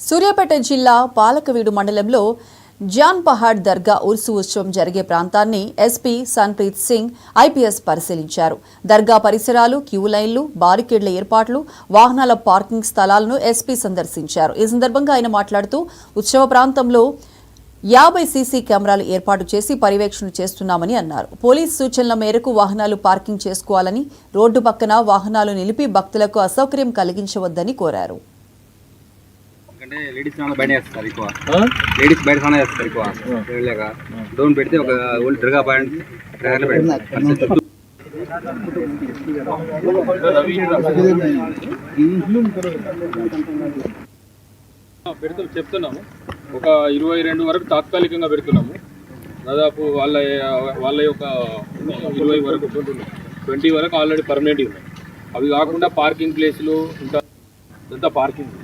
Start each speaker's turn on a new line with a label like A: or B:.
A: సూర్యాపేట జిల్లా పాలకవీడు మండలంలో జాన్ పహాడ్ దర్గా ఉర్సు ఉత్సవం జరిగే ప్రాంతాన్ని ఎస్పీ సన్ప్రీత్ సింగ్ ఐపీఎస్ పరిశీలించారు. దర్గా పరిసరాలు, క్యూ లైన్లు, బారికేడ్ల ఏర్పాట్లు, వాహనాల పార్కింగ్ స్థలాలను ఎస్పీ సందర్శించారు. ఈ సందర్భంగా ఆయన మాట్లాడుతూ ఉత్సవ ప్రాంతంలో 50 సీసీ కెమెరాలు ఏర్పాటు చేసి పర్యవేక్షణ చేస్తున్నామని అన్నారు. పోలీసు సూచనల మేరకు వాహనాలు పార్కింగ్ చేసుకోవాలని, రోడ్డు పక్కన వాహనాలు నిలిపి భక్తులకు అసౌకర్యం కలిగించవద్దని కోరారు.
B: లేడీస్ బయట చేస్తారు ఎక్కువ, లేడీస్ బయట స్నానం చేస్తారు ఎక్కువ. వెళ్ళాక డౌన్ పెడితే ఒక ఓల్డ్ డ్రగా పాయింట్
C: చెప్తున్నాము. ఒక 22 వరకు తాత్కాలికంగా పెడుతున్నాము. దాదాపు వాళ్ళ యొక్క 20 వరకు 20 వరకు ఆల్రెడీ పర్మనెంట్ ఉన్నాయి. అవి కాకుండా పార్కింగ్ ప్లేసులు ఇంకా పార్కింగ్